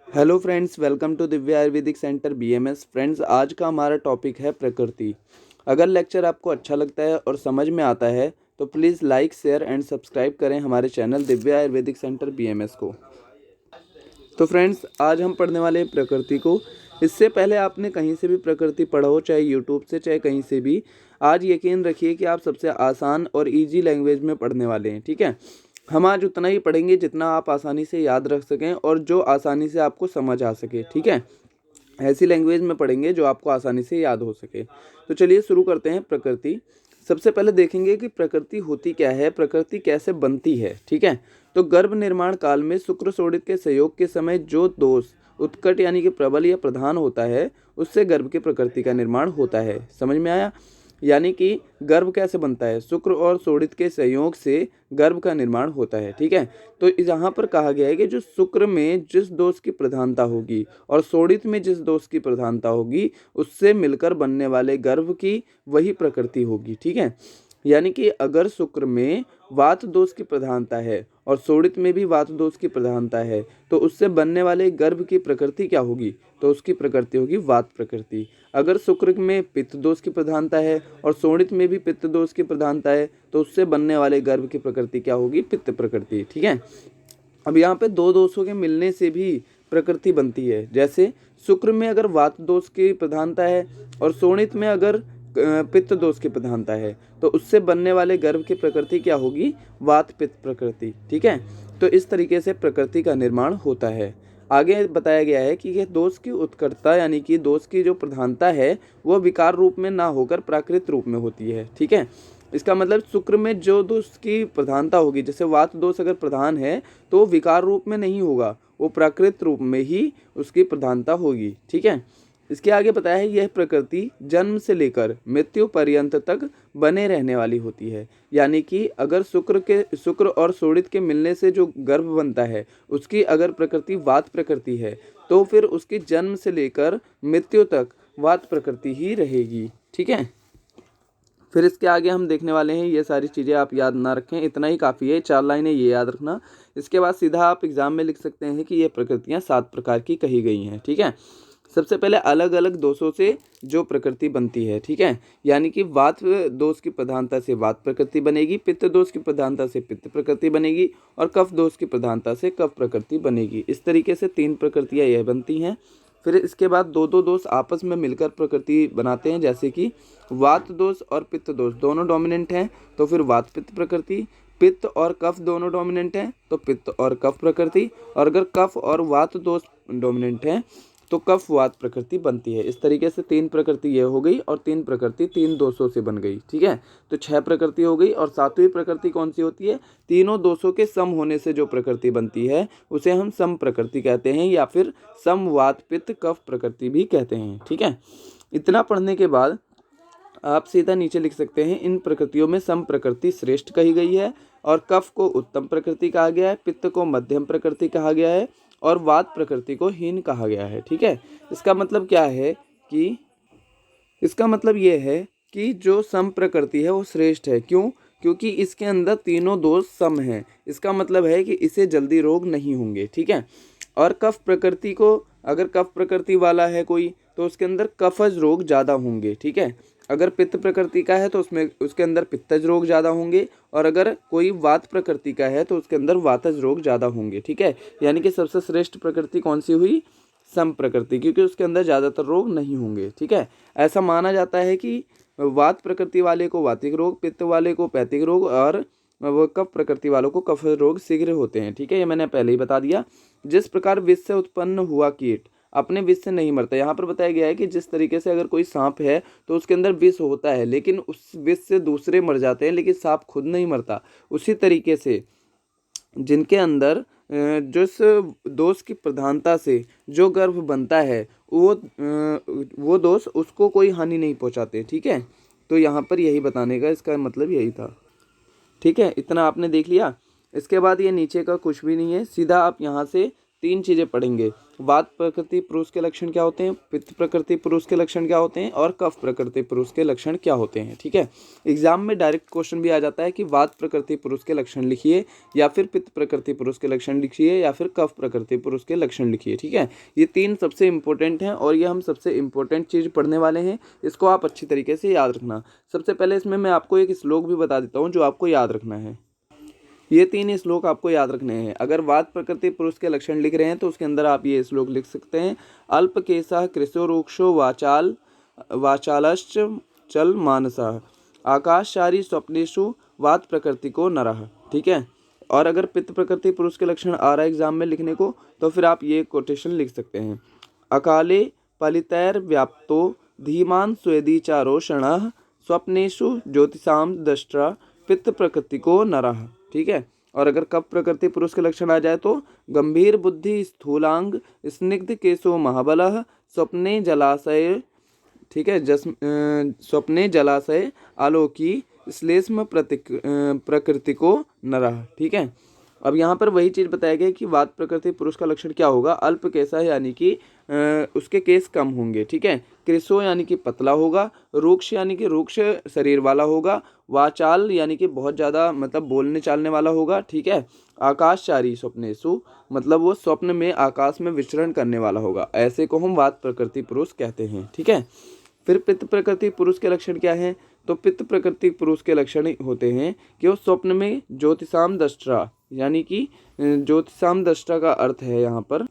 Hello friends, welcome to Divya Ayurvedic centre BMS. Friends, आज का हमारा टॉपिक है प्रकृति। अगर लेक्चर आपको अच्छा लगता है और समझ में आता है तो please like, share and subscribe करें हमारे channel Divya Ayurvedic centre BMS को। तो फ्रेंड्स, आज हम पढ़ने वाले हैं प्रकृति को। इससे पहले आपने कहीं से भी प्रकृति पढ़ा हो, चाहे यूट्यूब से चाहे कहीं से भी, आज यकीन रखिए कि आप सबसे आसान और इजी लैंग्वेज में पढ़ने वाले हैं। ठीक है, हम आज उतना ही पढ़ेंगे जितना आप आसानी से याद रख सकें और जो आसानी से आपको समझ आ सके। ठीक है, ऐसी लैंग्वेज में पढ़ेंगे जो आपको आसानी से याद हो सके। तो चलिए शुरू करते हैं। प्रकृति, सबसे पहले देखेंगे कि प्रकृति होती क्या है, प्रकृति कैसे बनती है। ठीक है, तो गर्भ निर्माण काल में शुक्र शोणित के संयोग के समय जो दोष उत्कट यानी कि प्रबल या प्रधान होता है, उससे गर्भ की प्रकृति का निर्माण होता है। समझ में आया? यानी कि गर्भ कैसे बनता है, शुक्र और शोणित के संयोग से गर्भ का निर्माण होता है। ठीक है, तो यहाँ पर कहा गया है कि जो शुक्र में जिस दोष की प्रधानता होगी और शोणित में जिस दोष की प्रधानता होगी, उससे मिलकर बनने वाले गर्भ की वही प्रकृति होगी। ठीक है, यानी कि अगर शुक्र में वात दोष की प्रधानता है और शोणित में भी वात दोष की प्रधानता है, तो उससे बनने वाले गर्भ की प्रकृति क्या होगी? तो उसकी प्रकृति होगी वात प्रकृति। अगर शुक्र में पित्त दोष की प्रधानता है और शोणित में भी पित्त दोष की प्रधानता है, तो उससे बनने वाले गर्भ की प्रकृति क्या होगी? पित्त प्रकृति। ठीक है, अब यहाँ पे दो दोषों के मिलने से भी प्रकृति बनती है। जैसे शुक्र में अगर वात दोष की प्रधानता है और शोणित में अगर पित्त दोष की प्रधानता है, तो उससे बनने वाले गर्भ की प्रकृति क्या होगी? वात पित्त प्रकृति। ठीक है, तो इस तरीके से प्रकृति का निर्माण होता है। आगे बताया गया है कि यह दोष की उत्कटता यानी कि दोष की जो प्रधानता है वह विकार रूप में ना होकर प्राकृत रूप में होती है। ठीक है, इसका मतलब शुक्र में जो दोष की प्रधानता होगी, जैसे वात दोष अगर प्रधान है तो विकार रूप में नहीं होगा, वो प्राकृत रूप में ही उसकी प्रधानता होगी। ठीक है, इसके आगे बताया है यह प्रकृति जन्म से लेकर मृत्यु पर्यंत तक बने रहने वाली होती है। यानी कि अगर शुक्र और शोणित के मिलने से जो गर्भ बनता है, उसकी अगर प्रकृति वात प्रकृति है, तो फिर उसकी जन्म से लेकर मृत्यु तक वात प्रकृति ही रहेगी। ठीक है, फिर इसके आगे हम देखने वाले हैं, ये सारी चीज़ें आप याद ना रखें, इतना ही काफ़ी है, 4 लाइनें ये याद रखना। इसके बाद सीधा आप एग्जाम में लिख सकते हैं कि ये प्रकृतियाँ 7 प्रकार की कही गई हैं। ठीक है, सबसे पहले अलग अलग दोषों से जो प्रकृति बनती है। ठीक है, यानी कि वात दोष की प्रधानता से वात प्रकृति बनेगी, पित्त दोष की प्रधानता से पित्त प्रकृति बनेगी और कफ दोष की प्रधानता से कफ प्रकृति बनेगी। इस तरीके से 3 प्रकृतियाँ यह बनती हैं। फिर इसके बाद दो दो दोष आपस में मिलकर प्रकृति बनाते हैं, जैसे कि वात दोष और पित्त दोष दोनों डोमिनेंट हैं तो फिर वात पित्त प्रकृति, पित्त और कफ दोनों डोमिनेंट हैं तो पित्त और कफ प्रकृति, और अगर कफ और वात दोष डोमिनेंट हैं तो कफ वात प्रकृति बनती है। इस तरीके से 3 प्रकृति ये हो गई और 3 प्रकृति 3 दोषों से बन गई। ठीक है, तो 6 प्रकृति हो गई। और 7वीं प्रकृति कौन सी होती है? तीनों दोषों के सम होने से जो प्रकृति बनती है उसे हम सम प्रकृति कहते हैं, या फिर सम वात पित्त कफ प्रकृति भी कहते हैं। ठीक है, इतना पढ़ने के बाद आप सीधा नीचे लिख सकते हैं, इन प्रकृतियों में सम प्रकृति श्रेष्ठ कही गई है और कफ को उत्तम प्रकृति कहा गया है, पित्त को मध्यम प्रकृति कहा गया है और वात प्रकृति को हीन कहा गया है। ठीक है, इसका मतलब क्या है कि इसका मतलब ये है कि जो सम प्रकृति है वो श्रेष्ठ है। क्यों? क्योंकि इसके अंदर तीनों दोष सम हैं। इसका मतलब है कि इसे जल्दी रोग नहीं होंगे। ठीक है, और कफ प्रकृति को, अगर कफ प्रकृति वाला है कोई, तो उसके अंदर कफज रोग ज़्यादा होंगे। ठीक है, अगर पित्त प्रकृति का है तो उसके अंदर पित्तज रोग ज़्यादा होंगे, और अगर कोई वात प्रकृति का है तो उसके अंदर वातज रोग ज़्यादा होंगे। ठीक है, यानी कि सबसे श्रेष्ठ प्रकृति कौन सी हुई? सम प्रकृति, क्योंकि उसके अंदर ज़्यादातर रोग नहीं होंगे। ठीक है, ऐसा माना जाता है कि वात प्रकृति वाले को वातिक रोग, पित्त वाले को पैतिक रोग और वो कफ प्रकृति वालों को कफ रोग शीघ्र होते हैं। ठीक है, ये मैंने पहले ही बता दिया। जिस प्रकार विष से उत्पन्न हुआ कीट अपने विष से नहीं मरता, यहाँ पर बताया गया है कि जिस तरीके से अगर कोई सांप है तो उसके अंदर विष होता है, लेकिन उस विष से दूसरे मर जाते हैं, लेकिन सांप खुद नहीं मरता। उसी तरीके से जिनके अंदर जिस दोष की प्रधानता से जो गर्भ बनता है वो दोष उसको कोई हानि नहीं पहुंचाते। ठीक है, तो यहाँ पर यही बताने का इसका मतलब यही था। ठीक है, इतना आपने देख लिया। इसके बाद ये नीचे का कुछ भी नहीं है, सीधा आप यहाँ से तीन चीज़ें पढ़ेंगे। वात प्रकृति पुरुष के लक्षण क्या होते हैं, पित्त प्रकृति पुरुष के लक्षण क्या होते हैं और कफ प्रकृति पुरुष के लक्षण क्या होते हैं। ठीक है, एग्जाम में डायरेक्ट क्वेश्चन भी आ जाता है कि वात प्रकृति पुरुष के लक्षण लिखिए, या फिर पित्त प्रकृति पुरुष के लक्षण लिखिए, या फिर कफ प्रकृति पुरुष के लक्षण लिखिए। ठीक है, ये तीन सबसे इंपॉर्टेंट हैं और ये हम सबसे इंपॉर्टेंट चीज़ पढ़ने वाले हैं। इसको आप अच्छी तरीके से याद रखना। सबसे पहले इसमें मैं आपको एक श्लोक भी बता देता हूँ जो आपको याद रखना है। ये तीन श्लोक आपको याद रखने हैं। अगर वात प्रकृति पुरुष के लक्षण लिख रहे हैं तो उसके अंदर आप ये श्लोक लिख सकते हैं। अल्प केशः कृशो रूक्षो वाचालश्च चल मानसः आकाशचारी स्वप्नेषु वात प्रकृति को नरः। ठीक है, और अगर पित्त प्रकृति पुरुष के लक्षण आ रहा है एग्जाम में लिखने को तो फिर आप ये कोटेशन लिख सकते हैं। अकाले पलितैर व्याप्तो धीमान स्वेदीचारो क्षणः स्वप्नेषु ज्योतिषाम दष्ट्रा पित्त प्रकृति को नरः। ठीक है, और अगर कफ प्रकृति पुरुष के लक्षण आ जाए तो गंभीर बुद्धि स्थूलांग स्निग्ध केशो महाबलः स्वप्ने जलाशय। ठीक है, स्वप्ने जलाशय आलोकी श्लेष्म प्रकृति को नरः। ठीक है, अब यहाँ पर वही चीज़ बताया गया कि वात प्रकृति पुरुष का लक्षण क्या होगा। अल्प केशा यानी कि उसके केस कम होंगे। ठीक है, कृशो यानी कि पतला होगा, रूक्ष यानी कि रूक्ष शरीर वाला होगा, वाचाल यानी कि बहुत ज़्यादा मतलब बोलने चालने वाला होगा। ठीक है, आकाशचारी स्वप्नेषु मतलब वो स्वप्न में आकाश में विचरण करने वाला होगा। ऐसे को हम वात प्रकृति पुरुष कहते हैं। ठीक है, फिर पित्त प्रकृति पुरुष के लक्षण क्या हैं, तो पित्त प्रकृति पुरुष के लक्षण होते हैं कि वो स्वप्न में ज्योतिषाम दष्ट्रा यानी कि ज्योतिषाम दष्ट्रा का अर्थ है यहाँ पर।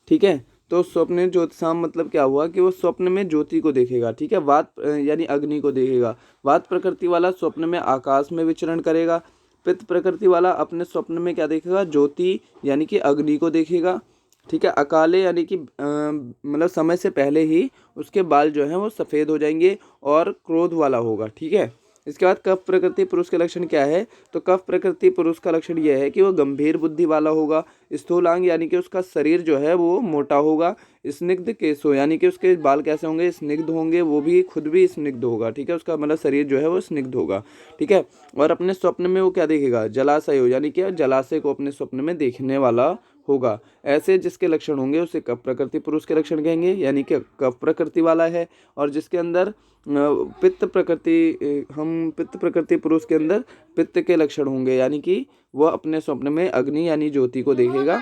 ठीक है, तो स्वप्न ज्योतिषाम मतलब क्या हुआ कि वो स्वप्न में ज्योति को देखेगा। ठीक है, वात यानी अग्नि को देखेगा। वात प्रकृति वाला स्वप्न में आकाश में विचरण करेगा। पित्त प्रकृति वाला अपने स्वप्न में क्या देखेगा, ज्योति यानी कि अग्नि को देखेगा। ठीक है, अकाले यानी कि मतलब समय से पहले ही उसके बाल जो हैं वो सफ़ेद हो जाएंगे और क्रोध वाला होगा। ठीक है, इसके बाद कफ प्रकृति पुरुष के लक्षण क्या है, तो कफ प्रकृति पुरुष का लक्षण यह है कि वो गंभीर बुद्धि वाला होगा। स्थूलांग यानी कि उसका शरीर जो है वो मोटा होगा। स्निग्ध केशो यानी कि उसके बाल कैसे होंगे, स्निग्ध होंगे, वो भी खुद भी स्निग्ध होगा। ठीक है, उसका मतलब शरीर जो है वो स्निग्ध होगा। ठीक है, और अपने स्वप्न में वो क्या देखेगा, जलाशय हो यानी कि जलाशय को अपने स्वप्न में देखने वाला होगा। ऐसे जिसके लक्षण होंगे उसे कफ प्रकृति पुरुष के लक्षण कहेंगे, यानी कि कफ प्रकृति वाला है। और जिसके अंदर पित्त प्रकृति पुरुष के अंदर पित्त के लक्षण होंगे, यानी कि वह अपने स्वप्न में अग्नि यानी ज्योति को देखेगा।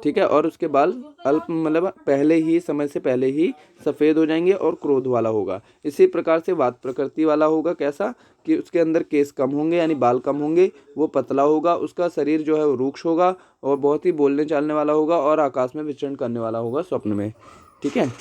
ठीक है, और उसके बाल अल्प मतलब पहले ही समय से पहले ही सफ़ेद हो जाएंगे और क्रोध वाला होगा। इसी प्रकार से वात प्रकृति वाला होगा कैसा कि उसके अंदर केस कम होंगे यानी बाल कम होंगे, वो पतला होगा, उसका शरीर जो है वो रूक्ष होगा और बहुत ही बोलने चालने वाला होगा और आकाश में विचरण करने वाला होगा स्वप्न में। ठीक है,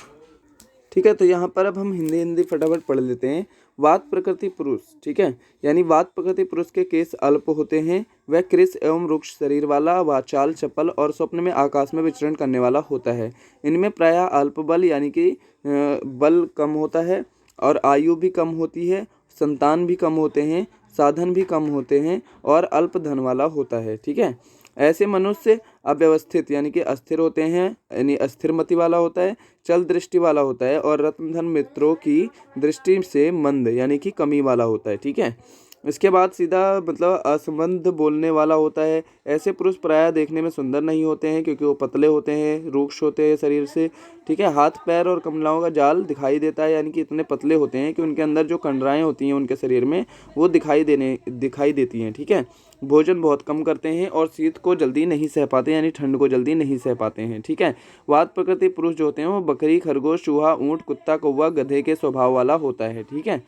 ठीक है, तो यहाँ पर अब हम हिंदी फटाफट पढ़ लेते हैं। वात प्रकृति पुरुष, ठीक है, यानी वात प्रकृति पुरुष के केस अल्प होते हैं। वह कृश एवं वृक्ष शरीर वाला, वाचाल, चपल और स्वप्न में आकाश में विचरण करने वाला होता है। इनमें प्रायः अल्प बल यानी कि बल कम होता है और आयु भी कम होती है, संतान भी कम होते हैं, साधन भी कम होते हैं और अल्प धन वाला होता है। ठीक है, ऐसे मनुष्य अव्यवस्थित यानी कि अस्थिर होते हैं, यानी अस्थिर मति वाला होता है, चल दृष्टि वाला होता है और रत्न धन मित्रों की दृष्टि से मंद यानी कि कमी वाला होता है। ठीक है, इसके बाद सीधा मतलब असंबद्ध बोलने वाला होता है। ऐसे पुरुष प्रायः देखने में सुंदर नहीं होते हैं क्योंकि वो पतले होते हैं, रूक्ष होते हैं शरीर से। ठीक है, हाथ पैर और कमलाओं का जाल दिखाई देता है, यानी कि इतने पतले होते हैं कि उनके अंदर जो कंडराएं होती हैं उनके शरीर में वो दिखाई देती हैं। ठीक है, भोजन बहुत कम करते हैं और शीत को जल्दी नहीं सह पाते यानी ठंड को जल्दी नहीं सह पाते हैं। ठीक है, वात प्रकृति पुरुष जो होते हैं वो बकरी, खरगोश, चूहा, ऊँट, कुत्ता, कौवा, गधे के स्वभाव वाला होता है। ठीक है,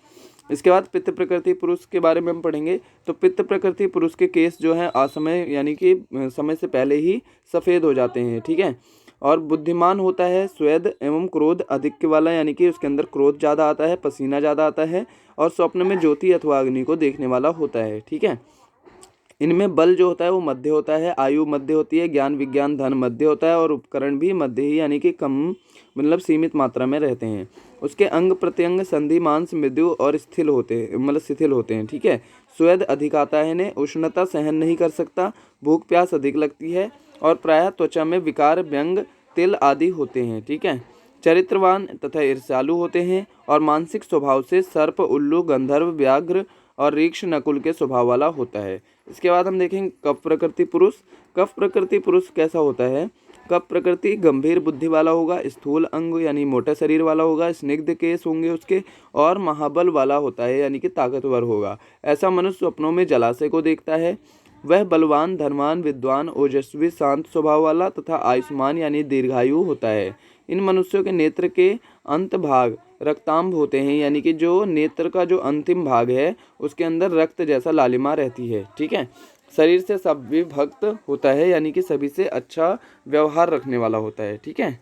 इसके बाद पित्त प्रकृति पुरुष के बारे में हम पढ़ेंगे। तो पित्त प्रकृति पुरुष के केस जो हैं असमय यानी कि समय से पहले ही सफ़ेद हो जाते हैं। ठीक है, और बुद्धिमान होता है, स्वेद एवं क्रोध अधिक वाला यानी कि उसके अंदर क्रोध ज़्यादा आता है, पसीना ज़्यादा आता है और स्वप्न में ज्योति अथवा अग्नि को देखने वाला होता है। ठीक है, इनमें बल जो होता है वो मध्य होता है, आयु मध्य होती है, ज्ञान विज्ञान धन मध्य होता है और उपकरण भी मध्य ही यानी कि कम मतलब सीमित मात्रा में रहते हैं। उसके अंग प्रत्यंग संधि मांस मृदु और स्थिल होते हैं मतलब शिथिल होते हैं। ठीक है, स्वेद अधिक आता है इन्हें, उष्णता सहन नहीं कर सकता, भूख प्यास अधिक लगती है और प्रायः त्वचा में विकार, व्यंग, तिल आदि होते हैं। ठीक है, चरित्रवान तथा ईर्ष्यालु होते हैं और मानसिक स्वभाव से सर्प, उल्लू, गंधर्व, व्याघ्र और रीक्ष नकुल के स्वभाव वाला होता है। इसके बाद हम देखेंगे कफ प्रकृति पुरुष। कफ प्रकृति पुरुष कैसा होता है कफ प्रकृति गंभीर बुद्धि वाला होगा, स्थूल अंग यानी मोटा शरीर वाला होगा, स्निग्ध केस होंगे उसके, और महाबल वाला होता है यानी कि ताकतवर होगा। ऐसा मनुष्य स्वप्नों में जलाशय को देखता है। वह बलवान, धनवान, विद्वान, ओजस्वी, शांत स्वभाव वाला तथा आयुष्मान यानी दीर्घायु होता है। इन मनुष्यों के नेत्र के अंत भाग रक्तांब होते हैं, यानी कि जो नेत्र का जो अंतिम भाग है उसके अंदर रक्त जैसा लालिमा रहती है। ठीक है। शरीर से सभी भक्त होता है, यानी कि सभी से अच्छा व्यवहार रखने वाला होता है। ठीक है।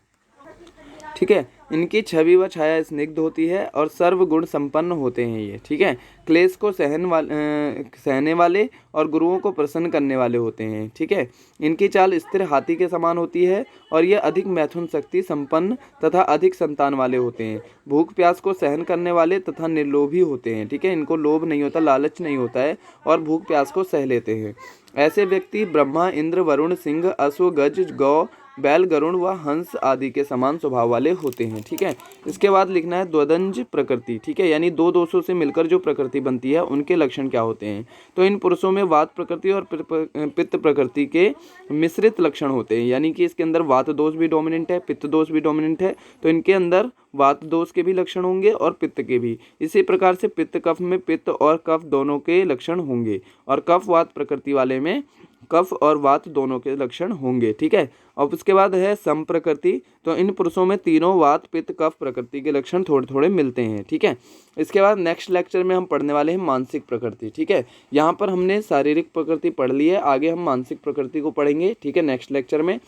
ठीक है। इनकी छवि व छाया स्निग्ध होती है और सर्वगुण संपन्न होते हैं ये। ठीक है। क्लेश को सहने वाले और गुरुओं को प्रसन्न करने वाले होते हैं। ठीक है। इनकी चाल स्थिर हाथी के समान होती है और ये अधिक मैथुन शक्ति संपन्न तथा अधिक संतान वाले होते हैं। भूख प्यास को सहन करने वाले तथा निर्लोभी होते हैं। ठीक है। इनको लोभ नहीं होता, लालच नहीं होता है और भूख प्यास को सह लेते हैं। ऐसे व्यक्ति ब्रह्मा, इंद्र, वरुण, सिंह, अश्व, गज, गौ, बैल, गरुण व हंस आदि के समान स्वभाव वाले होते हैं। ठीक है। इसके बाद लिखना है द्वंद्वज प्रकृति। ठीक है। यानी दो दोषों से मिलकर जो प्रकृति बनती है उनके लक्षण क्या होते हैं। तो इन पुरुषों में वात प्रकृति और पित्त प्रकृति के मिश्रित लक्षण होते हैं, यानी कि इसके अंदर वात दोष भी डोमिनेंट है, पित्त दोष भी डोमिनेंट है। तो इनके अंदर वात दोष के भी लक्षण होंगे और पित्त के भी। इसी प्रकार से पित्त कफ में पित्त और कफ दोनों के लक्षण होंगे और कफ वात प्रकृति वाले में कफ और वात दोनों के लक्षण होंगे। ठीक है। और उसके बाद है सम प्रकृति। तो इन पुरुषों में तीनों वात पित्त कफ प्रकृति के लक्षण थोड़े थोड़े मिलते हैं। ठीक है। इसके बाद नेक्स्ट लेक्चर में हम पढ़ने वाले हैं मानसिक प्रकृति। ठीक है। यहाँ पर हमने शारीरिक प्रकृति पढ़ ली है, आगे हम मानसिक प्रकृति को पढ़ेंगे। ठीक है, नेक्स्ट लेक्चर में।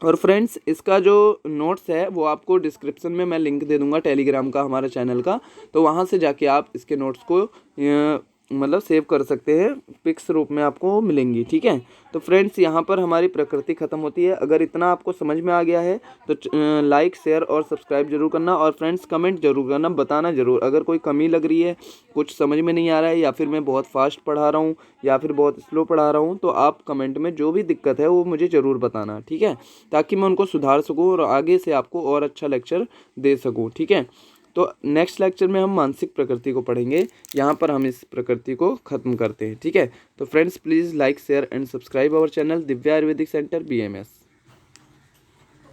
और फ्रेंड्स, इसका जो नोट्स है वो आपको डिस्क्रिप्शन में मैं लिंक दे दूंगा टेलीग्राम का, हमारा चैनल का। तो वहाँ से जाके आप इसके नोट्स को मतलब सेव कर सकते हैं, पिक्स रूप में आपको मिलेंगी। ठीक है। तो फ्रेंड्स, यहाँ पर हमारी प्रकृति खत्म होती है। अगर इतना आपको समझ में आ गया है तो लाइक, शेयर और सब्सक्राइब जरूर करना। और फ्रेंड्स, कमेंट जरूर करना, बताना जरूर अगर कोई कमी लग रही है, कुछ समझ में नहीं आ रहा है, या फिर मैं बहुत फास्ट पढ़ा रहा हूँ या फिर बहुत स्लो पढ़ा रहा हूँ, तो आप कमेंट में जो भी दिक्कत है वो मुझे ज़रूर बताना। ठीक है, ताकि मैं उनको सुधार सकूँ और आगे से आपको और अच्छा लेक्चर दे सकूँ। ठीक है। तो नेक्स्ट लेक्चर में हम मानसिक प्रकृति को पढ़ेंगे। यहाँ पर हम इस प्रकृति को ख़त्म करते हैं। ठीक है। तो friends, please like, share and subscribe our channel Divya Ayurvedic centre BMS।